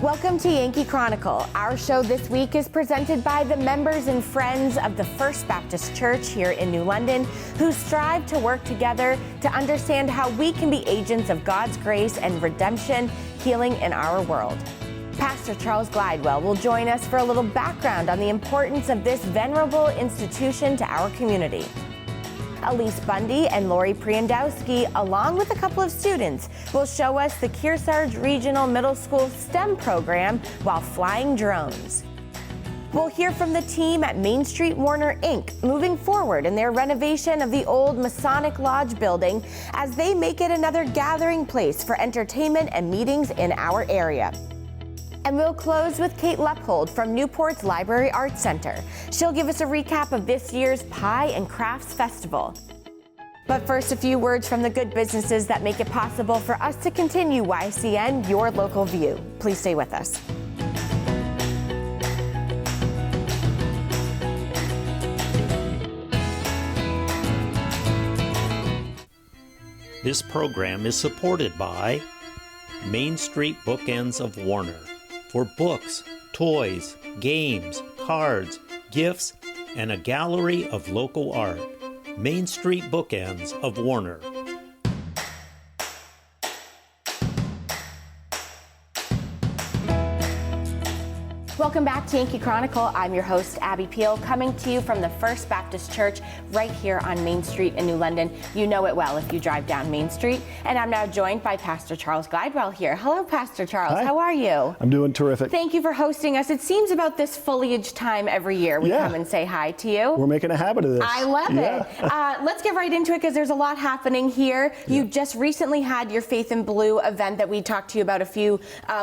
Welcome to Yankee Chronicle. Our show this week is presented by the members and friends of the First Baptist Church here in New London, who strive to work together to understand how we can be agents of God's grace and redemption, healing in our world. Pastor Charles Glidewell will join us for a little background on the importance of this venerable institution to our community. Elise Bundy and Laurie Prewandowski, along with a couple of students, will show us the Kearsarge Regional Middle School STEM program while flying drones. We'll hear from the team at MainStreet Warner Inc. moving forward in their renovation of the old Masonic Lodge Building as they make it another gathering place for entertainment and meetings in our area. And we'll close with Kate Luppold from Newport's Library Arts Center. She'll give us a recap of this year's Pie and Crafts Festival. But first, a few words from the good businesses that make it possible for us to continue YCN, your local view. Please stay with us. This program is supported by MainStreet Bookends of Warner. For books, toys, games, cards, gifts, and a gallery of local art. MainStreet Bookends of Warner. Welcome back to Yankee Chronicle. I'm your host, Abby Peel, coming to you from the First Baptist Church right here on Main Street in New London. You know it well if you drive down Main Street. And I'm now joined by Pastor Charles Glidewell here. Hello, Pastor Charles. Hi. How are you? I'm doing terrific. Thank you for hosting us. It seems about this foliage time every year we come and say hi to you. We're making a habit of this. I love it. Let's get right into it because there's a lot happening here. You just recently had your Faith in Blue event that we talked to you about a few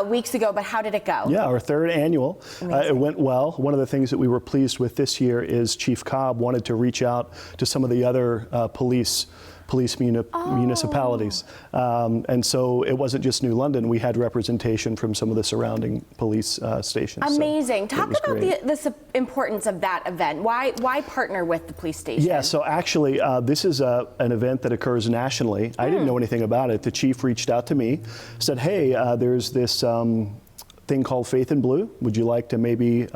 weeks ago, but how did it go? Yeah, our third annual. It went well. One of the things that we were pleased with this year is Chief Cobb wanted to reach out to some of the other police municipalities. And so it wasn't just New London. We had representation from some of the surrounding police stations. Amazing. Talk about the importance of that event. Why partner with the police station? Yeah, so actually this is an event that occurs nationally. I didn't know anything about it. The chief reached out to me, said, hey, there's this thing called Faith in Blue. Would you like to maybe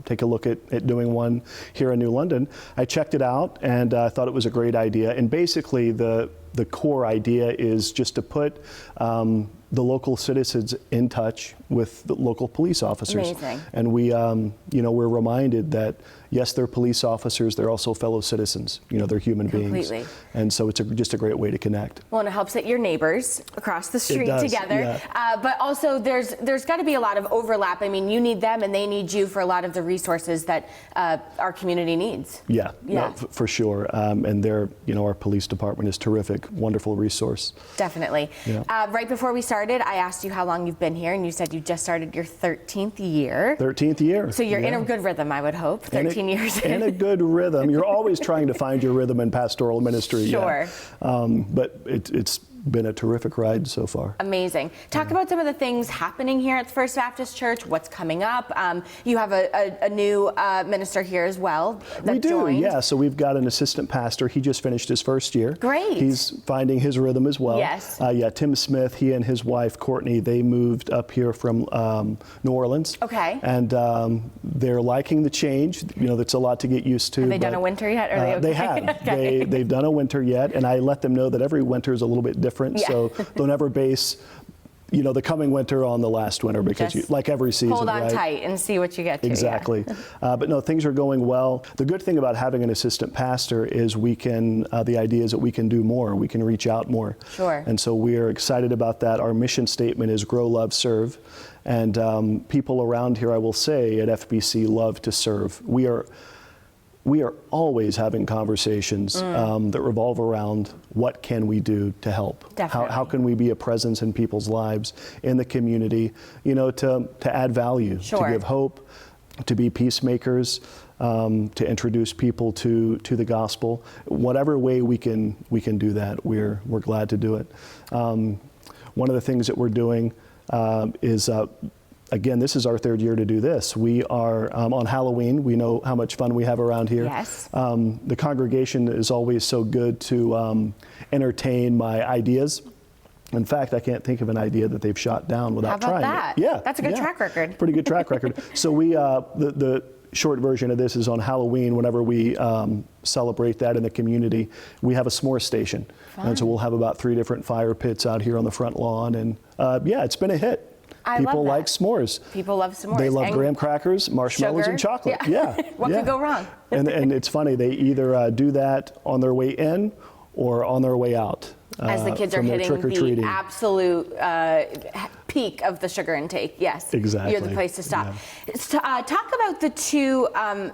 take a look at doing one here in New London? I checked it out and I thought it was a great idea. And basically the core idea is just to put the local citizens in touch with the local police officers. Amazing. And we, we're reminded that yes, they're police officers, they're also fellow citizens. They're human beings. And so it's just a great way to connect. Well, and it helps that you're neighbors across the street together. Yeah. But also there's got to be a lot of overlap. I mean, you need them and they need you for a lot of the resources that our community needs. Yeah. No, for sure. And they're, our police department is terrific, wonderful resource. Definitely. Yeah. Right before we started, I asked you how long you've been here, and you said you just started your 13th year. 13th year. So you're in a good rhythm, I would hope, 13 years in. In a good rhythm. You're always trying to find your rhythm in pastoral ministry. Sure. Yeah. But it's been a terrific ride so far. Amazing. Talk about some of the things happening here at the First Baptist Church, what's coming up. You have a new minister here as well. We do, joined. yeah. So we've got an assistant pastor. He just finished his first year. Great. He's finding his rhythm as well. Yes. Tim Smith, he and his wife, Courtney, they moved up here from New Orleans. Okay. And they're liking the change. That's a lot to get used to. Have they done a winter yet? Or are they okay? They have. Okay. They've done a winter yet, and I let them know that every winter is a little bit different. Yeah. So don't ever base, the coming winter on the last winter because like every season, hold on right? tight and see what you get to. Exactly. Yeah. But no, things are going well. The good thing about having an assistant pastor is we can, the idea is that we can do more. We can reach out more. Sure. And so we are excited about that. Our mission statement is grow, love, serve. And people around here, I will say, at FBC love to serve. We are always having conversations that revolve around what can we do to help? Definitely. How can we be a presence in people's lives, in the community, to add value, Sure. to give hope, to be peacemakers, to introduce people to the gospel. Whatever way we can do that, we're glad to do it. One of the things that we're doing is again, this is our third year to do this. We are on Halloween. We know how much fun we have around here. Yes. The congregation is always so good to entertain my ideas In fact, I can't think of an idea that they've shot down without How about trying that? it. Yeah, That's a good track record. Pretty good track record. So we, the short version of this is on Halloween, whenever we celebrate that in the community, we have a s'more station. Fun. And so we'll have about 3 different fire pits out here on the front lawn. And yeah, it's been a hit. I People love that. like s'mores. People love s'mores. They love And graham crackers, marshmallows, sugar. and chocolate. Yeah. What could go wrong? and it's funny, they either do that on their way in or on their way out. As the kids are from their hitting the trick-or-treating. absolute peak of the sugar intake, yes. Exactly. You're the place to stop. Talk about the 2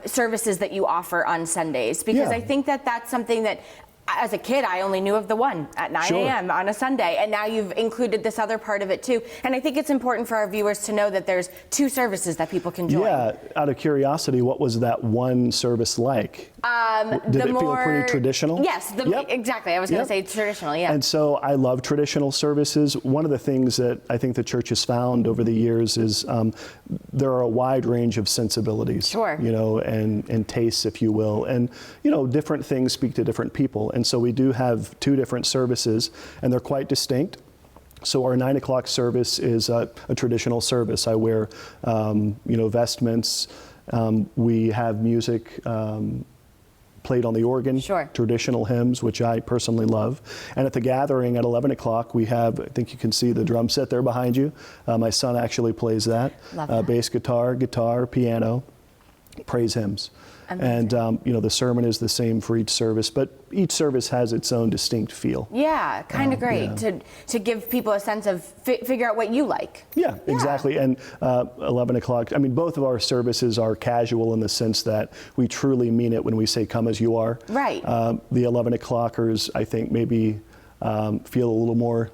services that you offer on Sundays, because Yeah. I think that that's something that, as a kid, I only knew of the one at 9 Sure. a.m. on a Sunday, and now you've included this other part of it too. And I think it's important for our viewers to know that there's 2 services that people can join. Yeah, out of curiosity, what was that one service like? Did it feel pretty traditional? Yes, exactly. I was going to say traditional, yeah. And so I love traditional services. One of the things that I think the church has found over the years is there are a wide range of sensibilities, Sure. and tastes, if you will. And, different things speak to different people. And so we do have 2 different services, and they're quite distinct. So our 9 o'clock service is a traditional service. I wear, vestments. We have music played on the organ, Sure. traditional hymns, which I personally love. And at the gathering at 11 o'clock, we have, I think you can see the drum set there behind you. My son actually plays that. Love that. Bass guitar, piano, praise hymns. Amazing. And, the sermon is the same for each service, but each service has its own distinct feel. Yeah, kind of great to give people a sense of figure out what you like. Yeah, exactly. And 11 o'clock, both of our services are casual in the sense that we truly mean it when we say come as you are. Right. The 11 o'clockers, I think, maybe feel a little more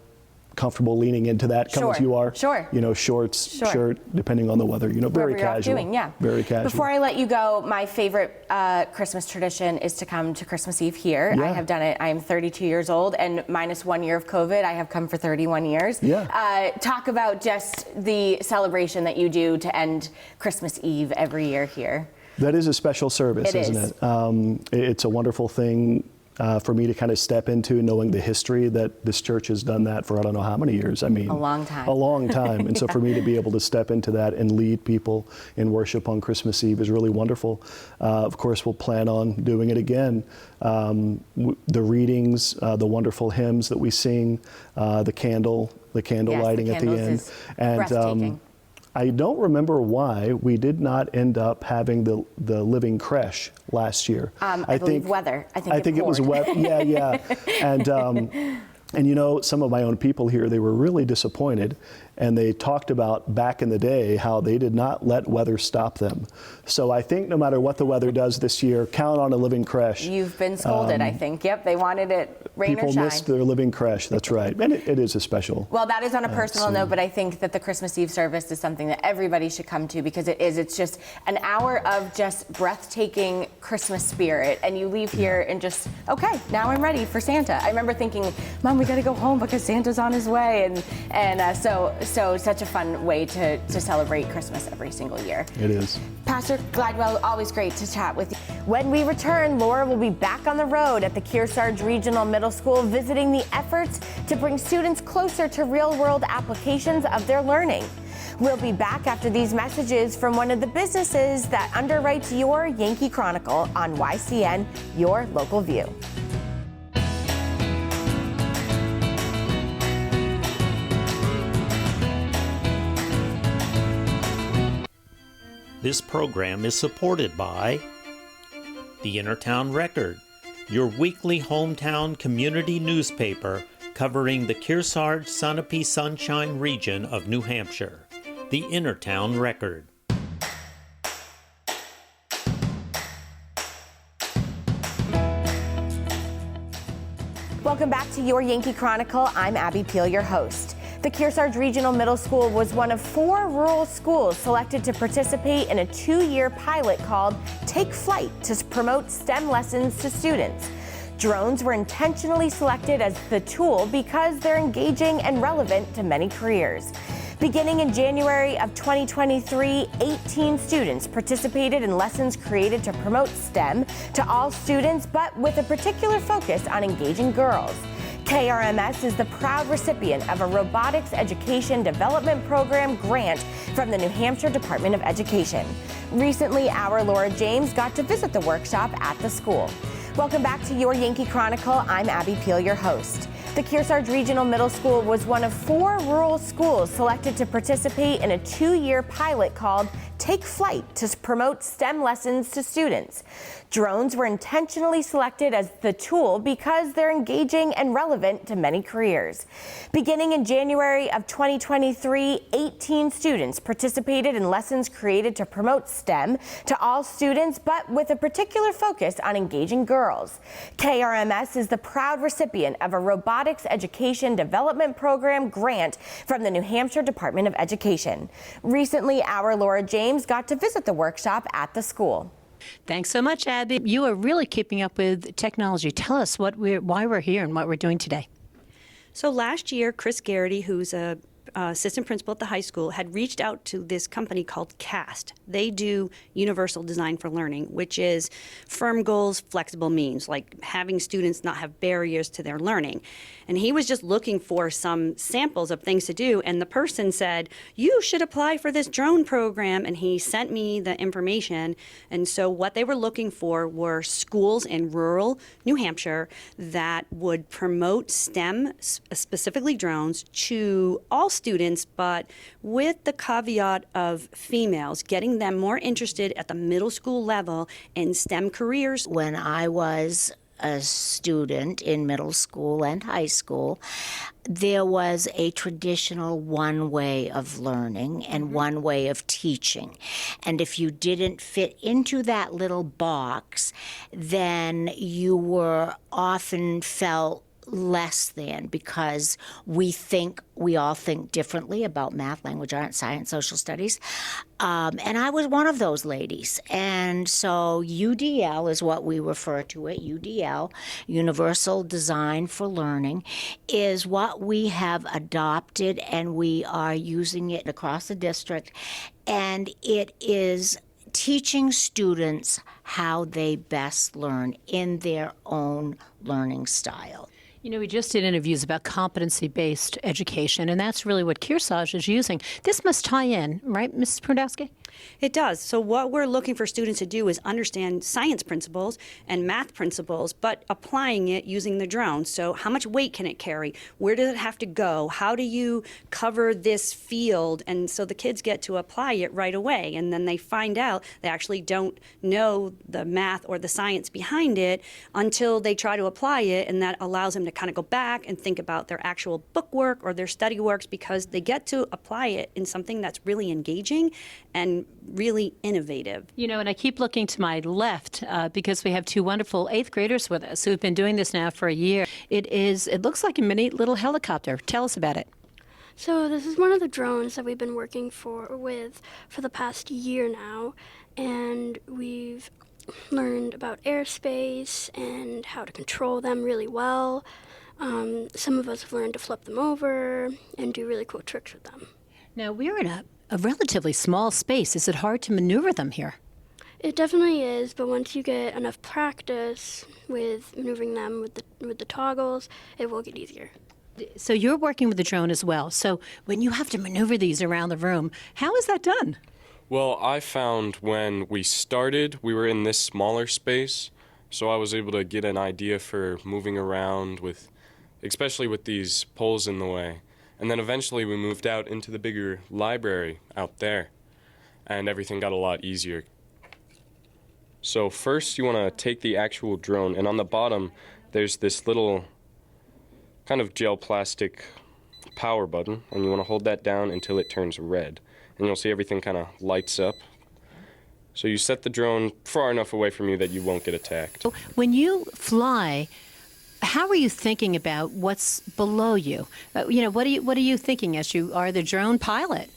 comfortable leaning into that, come as you are. Sure. Shorts, shirt, depending on the weather. Very Whatever you're casual. doing, yeah. Very casual. Before I let you go, my favorite Christmas tradition is to come to Christmas Eve here. Yeah. I have done it. I am 32 years old, and minus 1 year of COVID, I have come for 31 years. Yeah. Talk about just the celebration that you do to end Christmas Eve every year here. That is a special service, It isn't is. it? It's a wonderful thing for me to kind of step into, knowing the history that this church has done that for I don't know how many years. A long time. A long time. And so for me to be able to step into that and lead people in worship on Christmas Eve is really wonderful. Of course, we'll plan on doing it again. The readings, the wonderful hymns that we sing, the candle lighting at the end. Is breathtaking. I don't remember why we did not end up having the living creche last year. I believe weather. I think it was weather. Yeah. And some of my own people here, they were really disappointed, and they talked about back in the day how they did not let weather stop them. So I think no matter what the weather does this year, count on a living creche. You've been scolded, I think. Yep, they wanted it rain or shine. People missed their living creche, that's right. And it is a special. Well, that is on a personal note, but I think that the Christmas Eve service is something that everybody should come to, because it's just an hour of just breathtaking Christmas spirit, and you leave here and just, okay, now I'm ready for Santa. I remember thinking, Mom, we gotta go home because Santa's on his way, and so such a fun way to celebrate Christmas every single year. It is. Pastor Glidewell, always great to chat with you. When we return, Laura will be back on the road at the Kearsarge Regional Middle School, visiting the efforts to bring students closer to real-world applications of their learning. We'll be back after these messages from one of the businesses that underwrites your Yankee Chronicle on YCN, your local view. This program is supported by the Innertown Record, your weekly hometown community newspaper covering the Kearsarge Sunapee Sunshine region of New Hampshire. The Innertown Record. Welcome back to your Yankee Chronicle. I'm Abby Peel, your host. The Kearsarge Regional Middle School was one of 4 rural schools selected to participate in a 2-year pilot called Take Flight to promote STEM lessons to students. Drones were intentionally selected as the tool because they're engaging and relevant to many careers. Beginning in January of 2023, 18 students participated in lessons created to promote STEM to all students, but with a particular focus on engaging girls. KRMS is the proud recipient of a Robotics Education Development Program grant from the New Hampshire Department of Education. Recently, our Laura James got to visit the workshop at the school. Welcome back to your Yankee Chronicle. I'm Abby Peel, your host. The Kearsarge Regional Middle School was one of 4 rural schools selected to participate in a 2-year pilot called Take Flight to promote STEM lessons to students. Drones were intentionally selected as the tool because they're engaging and relevant to many careers. Beginning in January of 2023, 18 students participated in lessons created to promote STEM to all students, but with a particular focus on engaging girls. KRMS is the proud recipient of a Robotics Education Development Program grant from the New Hampshire Department of Education. Recently, our Laura James got to visit the workshop at the school. Thanks so much, Abby. You are really keeping up with technology. Tell us why we're here and what we're doing today. So last year, Chris Garrity, who's a assistant principal at the high school, had reached out to this company called CAST. They do universal design for learning, which is firm goals, flexible means, like having students not have barriers to their learning. And he was just looking for some samples of things to do, and the person said, you should apply for this drone program, and he sent me the information. And so what they were looking for were schools in rural New Hampshire that would promote STEM, specifically drones, to all students, but with the caveat of females, getting them more interested at the middle school level in STEM careers. When I was a student in middle school and high school, there was a traditional one way of learning and one way of teaching. And if you didn't fit into that little box, then you were often felt less than, because we all think differently about math, language, art, science, social studies. And I was one of those ladies. And so UDL is what we refer to it. UDL, Universal Design for Learning, is what we have adopted, and we are using it across the district. And it is teaching students how they best learn in their own learning style. You know, we just did interviews about competency-based education, and that's really what Kearsarge is using. This must tie in, right, Mrs. Prewandowski? It does. So what we're looking for students to do is understand science principles and math principles, but applying it using the drone. So how much weight can it carry? Where does it have to go? How do you cover this field? And so the kids get to apply it right away. And then they find out they actually don't know the math or the science behind it until they try to apply it. And that allows them to kind of go back and think about their actual book work or their study works, because they get to apply it in something that's really engaging and really innovative. You know, and I keep looking to my left because we have 2 wonderful 8th graders with us who've been doing this now for a year. It looks like a mini little helicopter. Tell us about it. So this is one of the drones that we've been working with for the past year now, and we've learned about airspace and how to control them really well. Some of us have learned to flip them over and do really cool tricks with them. Now, we're in a relatively small space. Is it hard to maneuver them here? It definitely is, but once you get enough practice with maneuvering them with the toggles, it will get easier. So you're working with the drone as well. So when you have to maneuver these around the room, how is that done? Well, I found when we started, we were in this smaller space, so I was able to get an idea for moving around especially with these poles in the way. And then eventually we moved out into the bigger library out there, and everything got a lot easier. So first you want to take the actual drone, and on the bottom there's this little kind of gel plastic power button, and you want to hold that down until it turns red. And you'll see everything kind of lights up. So you set the drone far enough away from you that you won't get attacked. When you fly, how are you thinking about what's below you? What are you thinking as you are the drone pilot?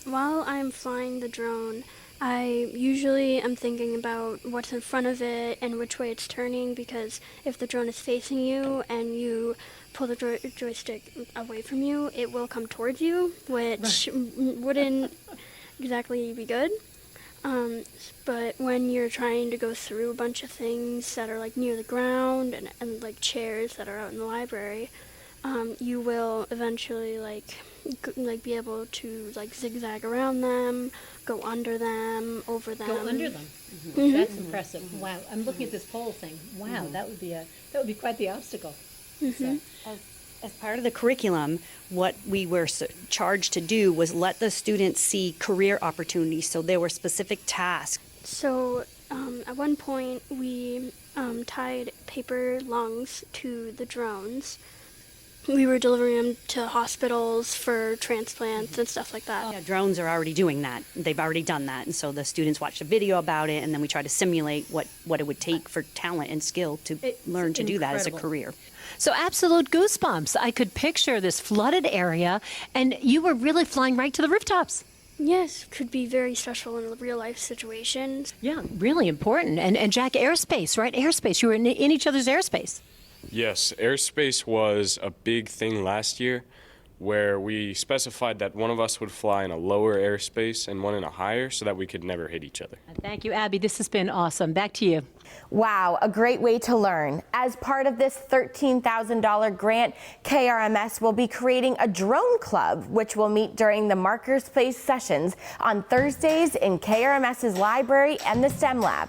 While I'm flying the drone, I usually am thinking about what's in front of it and which way it's turning, because if the drone is facing you and you pull the joystick away from you, it will come towards you, which wouldn't exactly be good. But when you're trying to go through a bunch of things that are like near the ground and like chairs that are out in the library, you will eventually like be able to like zigzag around them, go under them, over them. Go under them. Mm-hmm. That's impressive. Wow. I'm looking at this pole thing. Wow, that would be quite the obstacle. Mm-hmm. So. As part of the curriculum, what we were charged to do was let the students see career opportunities. So there were specific tasks. So at one point we tied paper lungs to the drones. We were delivering them to hospitals for transplants and stuff like that. Yeah, drones are already doing that. They've already done that. And so the students watched a video about it, and then we try to simulate what it would take for talent and skill to learn to do that as a career. So absolute goosebumps. I could picture this flooded area, and you were really flying right to the rooftops. Yes, could be very special in real life situations. Yeah, really important. And Jack, airspace, right? Airspace. You were in each other's airspace. Yes, airspace was a big thing last year, where we specified that one of us would fly in a lower airspace and one in a higher so that we could never hit each other. Thank you, Abby. This has been awesome. Back to you. Wow, a great way to learn. As part of this $13,000 grant, KRMS will be creating a drone club, which will meet during the Markers Place sessions on Thursdays in KRMS's library and the STEM lab.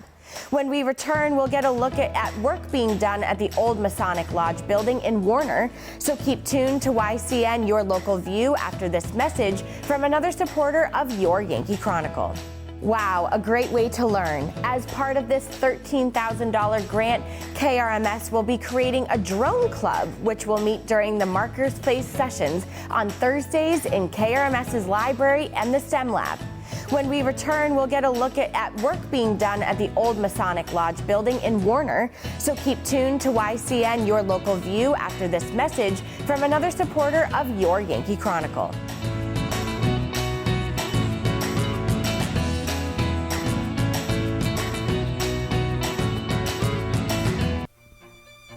When we return, we'll get a look at work being done at the old Masonic Lodge Building in Warner. So keep tuned to YCN, your local view, after this message from another supporter of your Yankee Chronicle. Wow, a great way to learn. As part of this $13,000 grant, KRMS will be creating a drone club, which will meet during the Markers Place sessions on Thursdays in KRMS's library and the STEM lab. When we return, we'll get a look at work being done at the old Masonic Lodge Building in Warner. So keep tuned to YCN, your local view, after this message from another supporter of your Yankee Chronicle.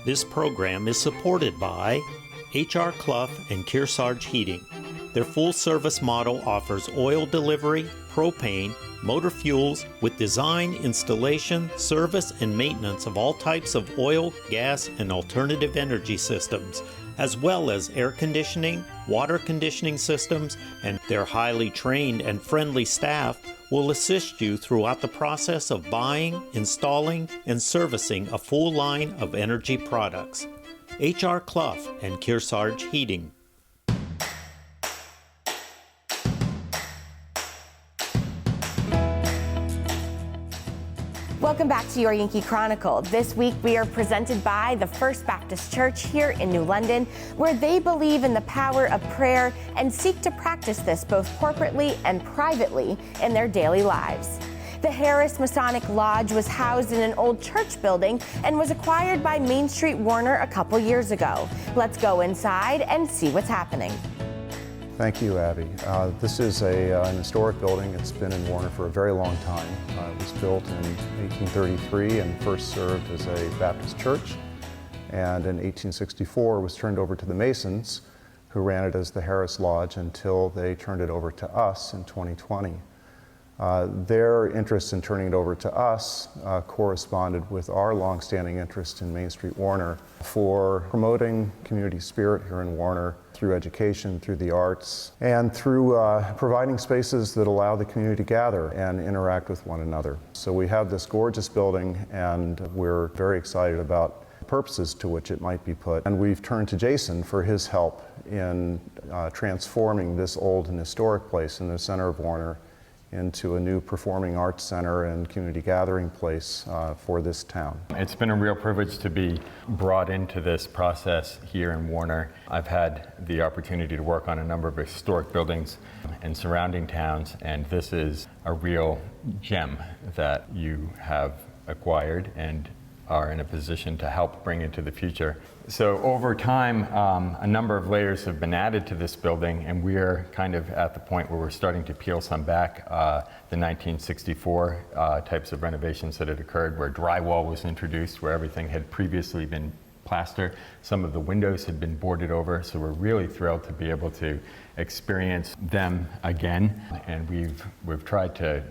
This program is supported by H.R. Clough and Kearsarge Heating. Their full-service model offers oil delivery, propane, motor fuels with design, installation, service, and maintenance of all types of oil, gas, and alternative energy systems, as well as air conditioning, water conditioning systems, and their highly trained and friendly staff will assist you throughout the process of buying, installing, and servicing a full line of energy products. H.R. Clough and Kearsarge Heating. Welcome back to your Yankee Chronicle. This week we are presented by the First Baptist Church here in New London, where they believe in the power of prayer and seek to practice this both corporately and privately in their daily lives. The Harris Masonic Lodge was housed in an old church building and was acquired by MainStreet Warner a couple years ago. Let's go inside and see what's happening. Thank you, Abby. This is an historic building. It's been in Warner for a very long time. It was built in 1833 and first served as a Baptist church, and in 1864 was turned over to the Masons, who ran it as the Harris Lodge until they turned it over to us in 2020. Their interest in turning it over to us corresponded with our longstanding interest in MainStreet Warner for promoting community spirit here in Warner through education, through the arts, and through providing spaces that allow the community to gather and interact with one another. So we have this gorgeous building, and we're very excited about the purposes to which it might be put. And we've turned to Jason for his help in transforming this old and historic place in the center of Warner into a new performing arts center and community gathering place for this town. It's been a real privilege to be brought into this process here in Warner. I've had the opportunity to work on a number of historic buildings in surrounding towns, and this is a real gem that you have acquired and are in a position to help bring into the future. So over time, a number of layers have been added to this building, and we're kind of at the point where we're starting to peel some back. The 1964 types of renovations that had occurred, where drywall was introduced, where everything had previously been plaster. Some of the windows had been boarded over, so we're really thrilled to be able to experience them again. And we've tried to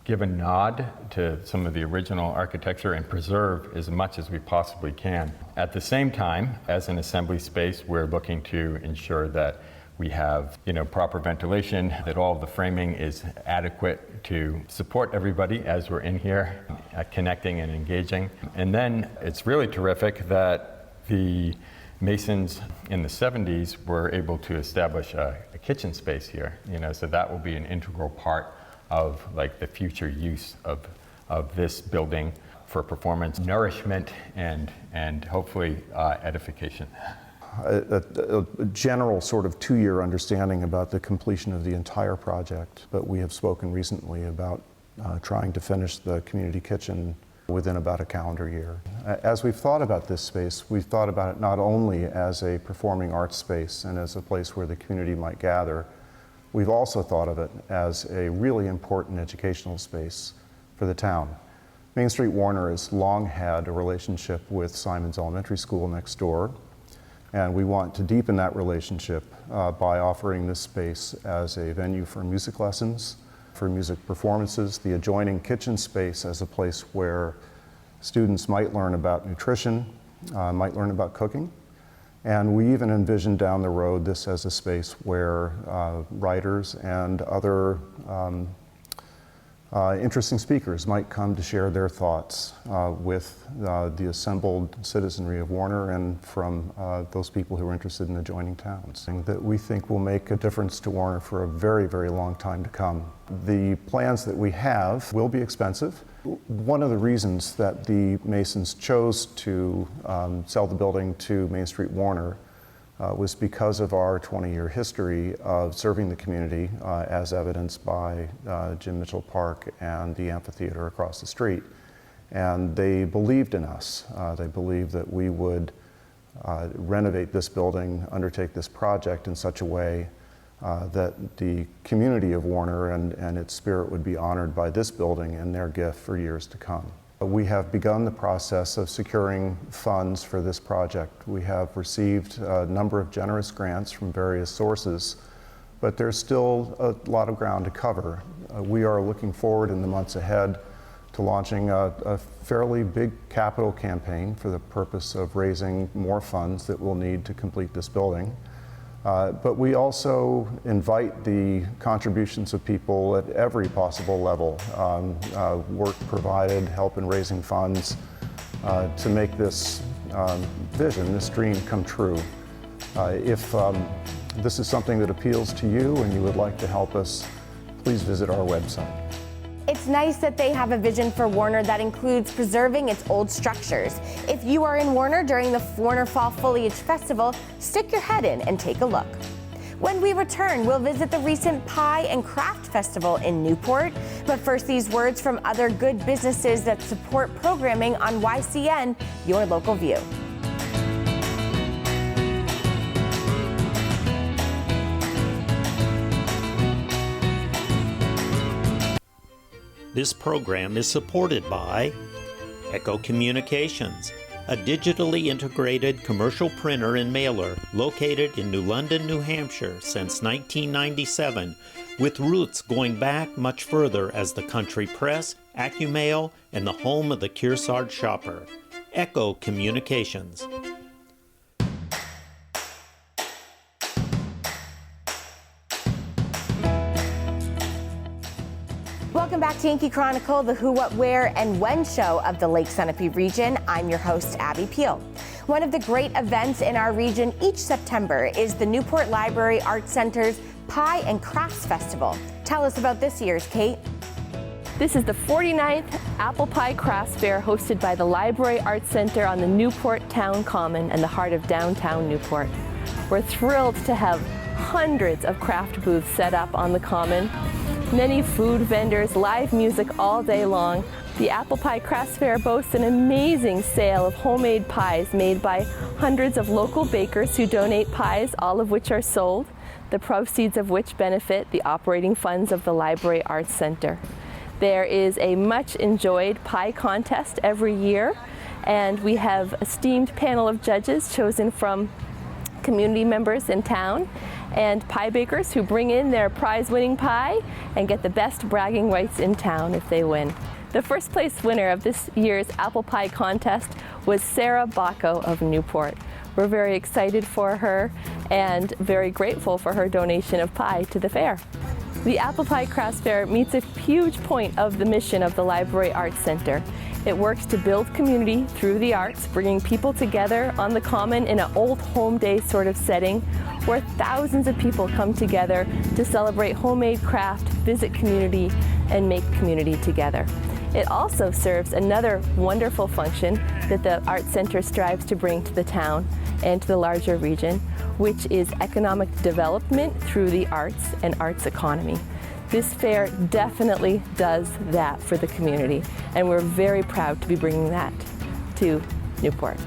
give a nod to some of the original architecture and preserve as much as we possibly can. At the same time, as an assembly space, we're looking to ensure that we have, proper ventilation, that all of the framing is adequate to support everybody as we're in here, connecting and engaging. And then it's really terrific that the Masons in the 70s were able to establish a kitchen space here, so that will be an integral part of the future use of this building for performance, nourishment, and hopefully edification. A general sort of 2-year understanding about the completion of the entire project, but we have spoken recently about trying to finish the community kitchen within about a calendar year. As we've thought about this space, we've thought about it not only as a performing arts space and as a place where the community might gather, we've also thought of it as a really important educational space for the town. MainStreet Warner has long had a relationship with Simon's Elementary School next door, and we want to deepen that relationship by offering this space as a venue for music lessons, for music performances, the adjoining kitchen space as a place where students might learn about nutrition, might learn about cooking. And we even envision down the road this as a space where writers and other interesting speakers might come to share their thoughts with the assembled citizenry of Warner and from those people who are interested in adjoining towns. And that we think will make a difference to Warner for a very, very long time to come. The plans that we have will be expensive. One of the reasons that the Masons chose to sell the building to MainStreet Warner was because of our 20-year history of serving the community, as evidenced by Jim Mitchell Park and the amphitheater across the street. And they believed in us. They believed that we would renovate this building, undertake this project in such a way that the community of Warner and its spirit would be honored by this building and their gift for years to come. We have begun the process of securing funds for this project. We have received a number of generous grants from various sources, but there's still a lot of ground to cover. We are looking forward in the months ahead to launching a fairly big capital campaign for the purpose of raising more funds that we'll need to complete this building. But we also invite the contributions of people at every possible level, work provided, help in raising funds, to make this vision, this dream come true. If this is something that appeals to you and you would like to help us, please visit our website. It's nice that they have a vision for Warner that includes preserving its old structures. If you are in Warner during the Warner Fall Foliage Festival, stick your head in and take a look. When we return, we'll visit the recent Pie and Craft Festival in Newport. But first, these words from other good businesses that support programming on YCN, Your Local View. This program is supported by Echo Communications, a digitally integrated commercial printer and mailer located in New London, New Hampshire since 1997, with roots going back much further as the country press, AccuMail, and the home of the Kearsarge shopper. Echo Communications. Welcome back to Yankee Chronicle, the who, what, where, and when show of the Lake Sunapee region. I'm your host, Abby Peel. One of the great events in our region each September is the Newport Library Arts Center's Pie and Crafts Festival. Tell us about this year's, Kate. This is the 49th Apple Pie Crafts Fair hosted by the Library Arts Center on the Newport Town Common in the heart of downtown Newport. We're thrilled to have hundreds of craft booths set up on the Common. Many food vendors, live music all day long. The Apple Pie Crafts Fair boasts an amazing sale of homemade pies made by hundreds of local bakers who donate pies, all of which are sold, the proceeds of which benefit the operating funds of the Library Arts Center. There is a much enjoyed pie contest every year, and we have an esteemed panel of judges chosen from community members in town, and pie bakers who bring in their prize-winning pie and get the best bragging rights in town if they win. The first place winner of this year's apple pie contest was Sarah Bacco of Newport. We're very excited for her and very grateful for her donation of pie to the fair. The Apple Pie Crafts Fair meets a huge point of the mission of the Library Arts Center. It works to build community through the arts, bringing people together on the common in an old home day sort of setting where thousands of people come together to celebrate homemade craft, visit community, and make community together. It also serves another wonderful function that the Arts Center strives to bring to the town and to the larger region, which is economic development through the arts and arts economy. This fair definitely does that for the community, and we're very proud to be bringing that to Newport.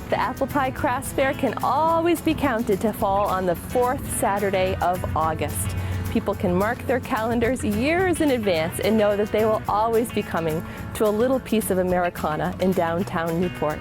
The Apple Pie Crafts Fair can always be counted to fall on the 4th Saturday of August. People can mark their calendars years in advance and know that they will always be coming to a little piece of Americana in downtown Newport.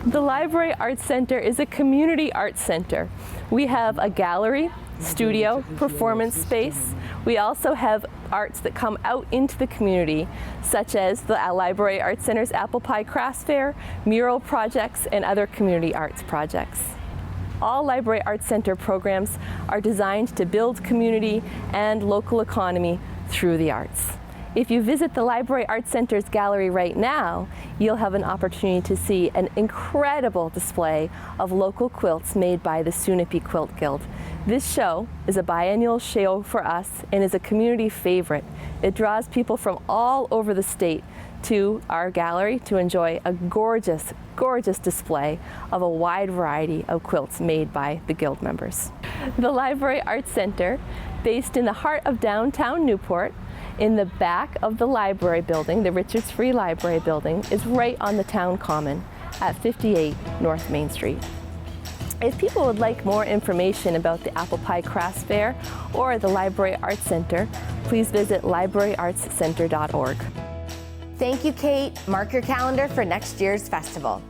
The Library Arts Center is a community arts center. We have a gallery, studio, performance space. We also have arts that come out into the community, such as the Library Arts Center's Apple Pie Crafts Fair, mural projects, and other community arts projects. All Library Arts Center programs are designed to build community and local economy through the arts. If you visit the Library Arts Center's gallery right now, you'll have an opportunity to see an incredible display of local quilts made by the Sunapee Quilt Guild. This show is a biennial show for us and is a community favorite. It draws people from all over the state to our gallery to enjoy a gorgeous, gorgeous display of a wide variety of quilts made by the Guild members. The Library Arts Center, based in the heart of downtown Newport, in the back of the library building, the Richards Free Library building, is right on the town common at 58 North Main Street. If people would like more information about the Apple Pie Crafts Fair or the Library Arts Center, please visit libraryartscenter.org. Thank you, Kate. Mark your calendar for next year's festival.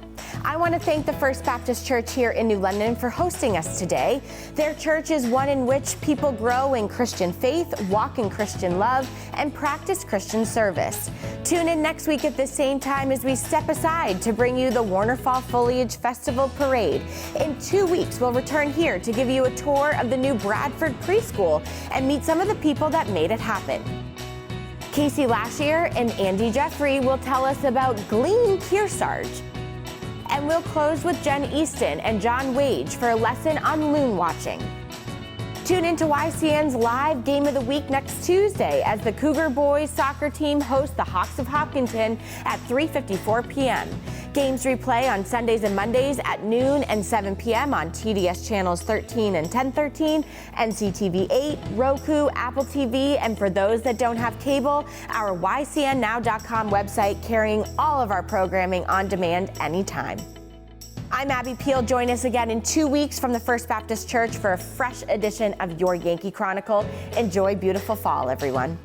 I want to thank the First Baptist Church here in New London for hosting us today. Their church is one in which people grow in Christian faith, walk in Christian love, and practice Christian service. Tune in next week at the same time as we step aside to bring you the Warner Fall Foliage Festival Parade. In 2 weeks, we'll return here to give you a tour of the new Bradford Preschool and meet some of the people that made it happen. Casey Lashier and Andy Jeffrey will tell us about Glean Kearsarge. And we'll close with Jen Easton and John Wage for a lesson on loon watching. Tune into YCN's live Game of the Week next Tuesday as the Cougar boys soccer team hosts the Hawks of Hopkinton at 3:54 p.m. Games replay on Sundays and Mondays at noon and 7 p.m. on TDS channels 13 and 1013, NCTV 8, Roku, Apple TV, and for those that don't have cable, our YCNnow.com website carrying all of our programming on demand anytime. I'm Abby Peel. Join us again in 2 weeks from the First Baptist Church for a fresh edition of your Yankee Chronicle. Enjoy beautiful fall, everyone.